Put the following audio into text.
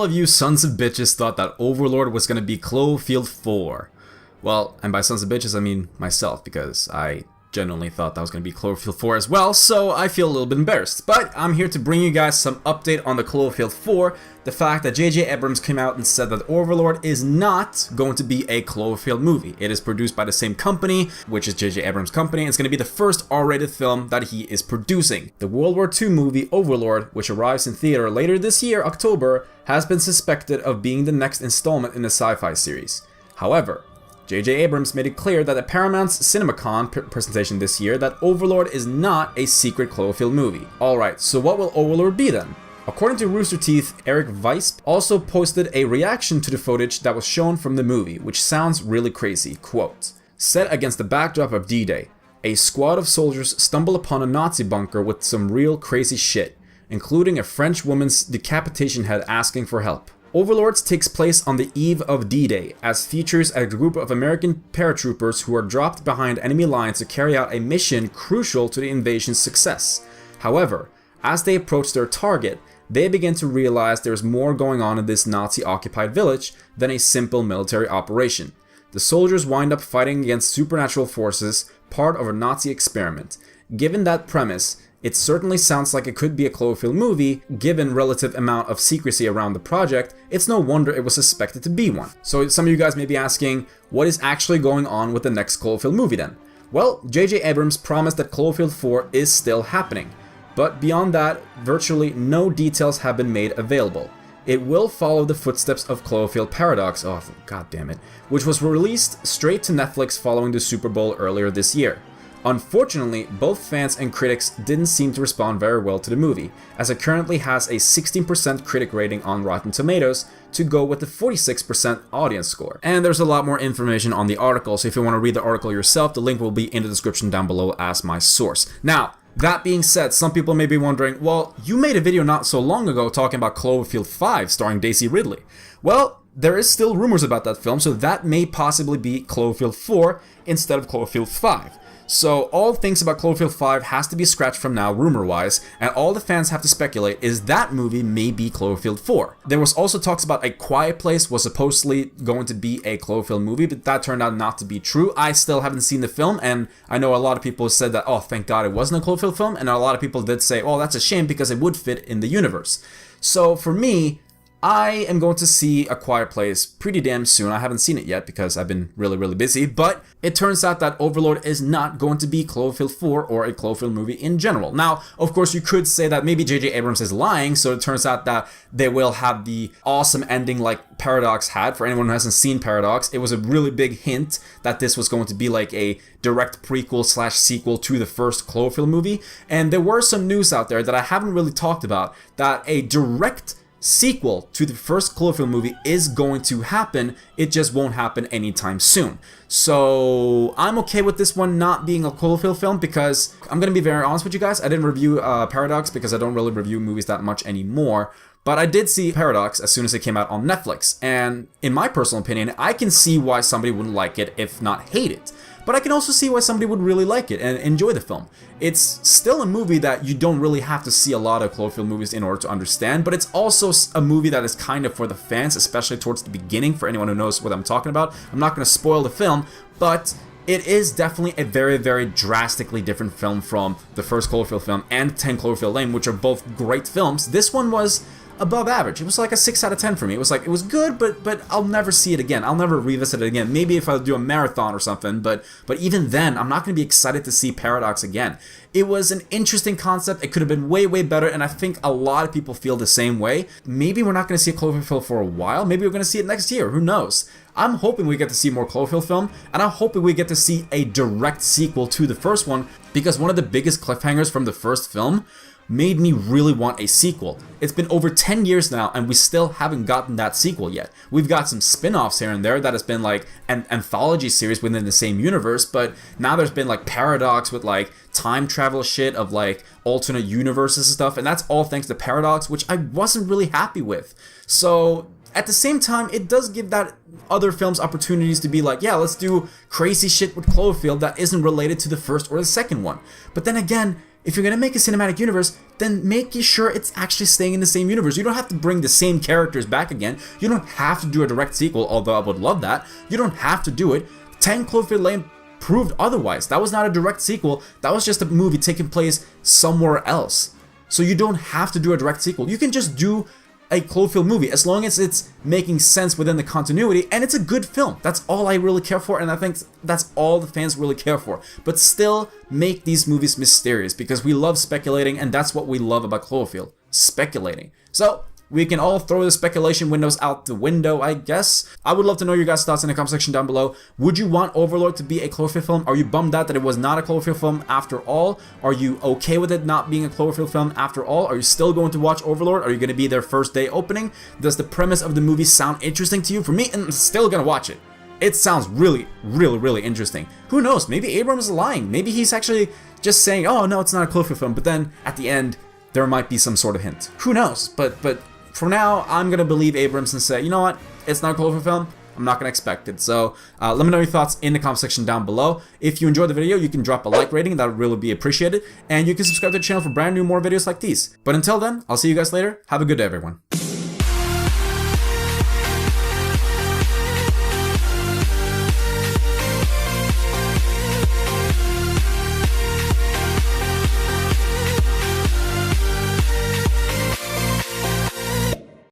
all of you sons of bitches thought that Overlord was gonna be Cloverfield 4. Well, and by sons of bitches I mean myself, because I genuinely thought that was going to be Cloverfield 4 as well, so I feel a little bit embarrassed. But I'm here to bring you guys some update on the Cloverfield 4, the fact that J.J. Abrams came out and said that Overlord is not going to be a Cloverfield movie. It is produced by the same company, which is J.J. Abrams' company, and it's going to be the first R-rated film that he is producing. The World War II movie Overlord, which arrives in theater later this year, October, has been suspected of being the next installment in the sci-fi series. However, J.J. Abrams made it clear that at Paramount's CinemaCon presentation this year that Overlord is not a secret Cloverfield movie. Alright, so what will Overlord be then? According to Rooster Teeth, Eric Weisp also posted a reaction to the footage that was shown from the movie, which sounds really crazy. Quote, "Set against the backdrop of D-Day, a squad of soldiers stumble upon a Nazi bunker with some real crazy shit, including a French woman's decapitation head asking for help. Overlord takes place on the eve of D-Day, as features a group of American paratroopers who are dropped behind enemy lines to carry out a mission crucial to the invasion's success. However, as they approach their target, they begin to realize there's more going on in this Nazi-occupied village than a simple military operation. The soldiers wind up fighting against supernatural forces, part of a Nazi experiment. Given that premise, it certainly sounds like it could be a Cloverfield movie. Given relative amount of secrecy around the project, it's no wonder it was suspected to be one." So some of you guys may be asking, what is actually going on with the next Cloverfield movie then? Well, J.J. Abrams promised that Cloverfield 4 is still happening, but beyond that, virtually no details have been made available. It will follow the footsteps of Cloverfield Paradox, oh god damn it, which was released straight to Netflix following the Super Bowl earlier this year. Unfortunately, both fans and critics didn't seem to respond very well to the movie, as it currently has a 16% critic rating on Rotten Tomatoes to go with the 46% audience score. And there's a lot more information on the article, so if you want to read the article yourself, the link will be in the description down below as my source. Now, that being said, some people may be wondering, well, you made a video not so long ago talking about Cloverfield 5 starring Daisy Ridley. Well, there is still rumors about that film, so that may possibly be Cloverfield 4 instead of Cloverfield 5. So all things about Cloverfield 5 has to be scratched from now, rumor-wise, and all the fans have to speculate is that movie may be Cloverfield 4. There was also talks about A Quiet Place was supposedly going to be a Cloverfield movie, but that turned out not to be true. I still haven't seen the film, and I know a lot of people said that, oh, thank God it wasn't a Cloverfield film, and a lot of people did say, oh, that's a shame because it would fit in the universe. So for me, I am going to see A Quiet Place pretty damn soon. I haven't seen it yet because I've been really busy, but it turns out that Overlord is not going to be Cloverfield 4 or a Cloverfield movie in general. Now, of course, you could say that maybe J.J. Abrams is lying, so it turns out that they will have the awesome ending like Paradox had. For anyone who hasn't seen Paradox, it was a really big hint that this was going to be like a direct prequel / sequel to the first Cloverfield movie, and there were some news out there that I haven't really talked about that a direct sequel to the first Cloverfield movie is going to happen. It just won't happen anytime soon. So I'm okay with this one not being a Cloverfield film because I'm going to be very honest with you guys. I didn't review Paradox because I don't really review movies that much anymore. But I did see Paradox as soon as it came out on Netflix. And in my personal opinion, I can see why somebody wouldn't like it, if not hate it. But I can also see why somebody would really like it and enjoy the film. It's still a movie that you don't really have to see a lot of Cloverfield movies in order to understand, but it's also a movie that is kind of for the fans, especially towards the beginning, for anyone who knows what I'm talking about. I'm not going to spoil the film, but it is definitely a very drastically different film from the first Cloverfield film and 10 Cloverfield Lane, which are both great films. This one was above average. It was like a 6 out of 10 for me. It was like, it was good, but I'll never see it again. I'll never revisit it again. Maybe if I do a marathon or something, but even then, I'm not going to be excited to see Paradox again. It was an interesting concept. It could have been way better, and I think a lot of people feel the same way. Maybe we're not going to see a Cloverfield for a while. Maybe we're going to see it next year. Who knows? I'm hoping we get to see more Cloverfield film, and I'm hoping we get to see a direct sequel to the first one, because one of the biggest cliffhangers from the first film made me really want a sequel. It's been over 10 years now and we still haven't gotten that sequel yet. We've got some spin-offs here and there that has been like an anthology series within the same universe, but now there's been like Paradox with like time travel shit of like alternate universes and stuff, and that's all thanks to Paradox, which I wasn't really happy with. So at the same time, it does give that other films opportunities to be like, yeah, let's do crazy shit with Cloverfield that isn't related to the first or the second one. But then again, if you're gonna make a cinematic universe, then make sure it's actually staying in the same universe. You don't have to bring the same characters back again. You don't have to do a direct sequel, although I would love that. You don't have to do it. 10 Cloverfield Lane proved otherwise. That was not a direct sequel. That was just a movie taking place somewhere else. So you don't have to do a direct sequel. You can just do a Cloverfield movie as long as it's making sense within the continuity and it's a good film. That's all I really care for, and I think that's all the fans really care for. But still make these movies mysterious because we love speculating, and that's what we love about Cloverfield, speculating. So we can all throw the speculation windows out the window, I guess. I would love to know your guys' thoughts in the comment section down below. Would you want Overlord to be a Cloverfield film? Are you bummed out that it was not a Cloverfield film after all? Are you okay with it not being a Cloverfield film after all? Are you still going to watch Overlord? Are you going to be their first day opening? Does the premise of the movie sound interesting to you? For me, I'm still going to watch it. It sounds really, really, really interesting. Who knows? Maybe Abrams is lying. Maybe he's actually just saying, oh no, it's not a Cloverfield film. But then at the end, there might be some sort of hint. Who knows? But for now, I'm gonna believe Abrams and say, you know what, it's not a Cloverfield film, I'm not gonna expect it. So let me know your thoughts in the comment section down below. If you enjoyed the video, you can drop a like rating, that would really be appreciated. And you can subscribe to the channel for brand new more videos like these. But until then, I'll see you guys later. Have a good day, everyone.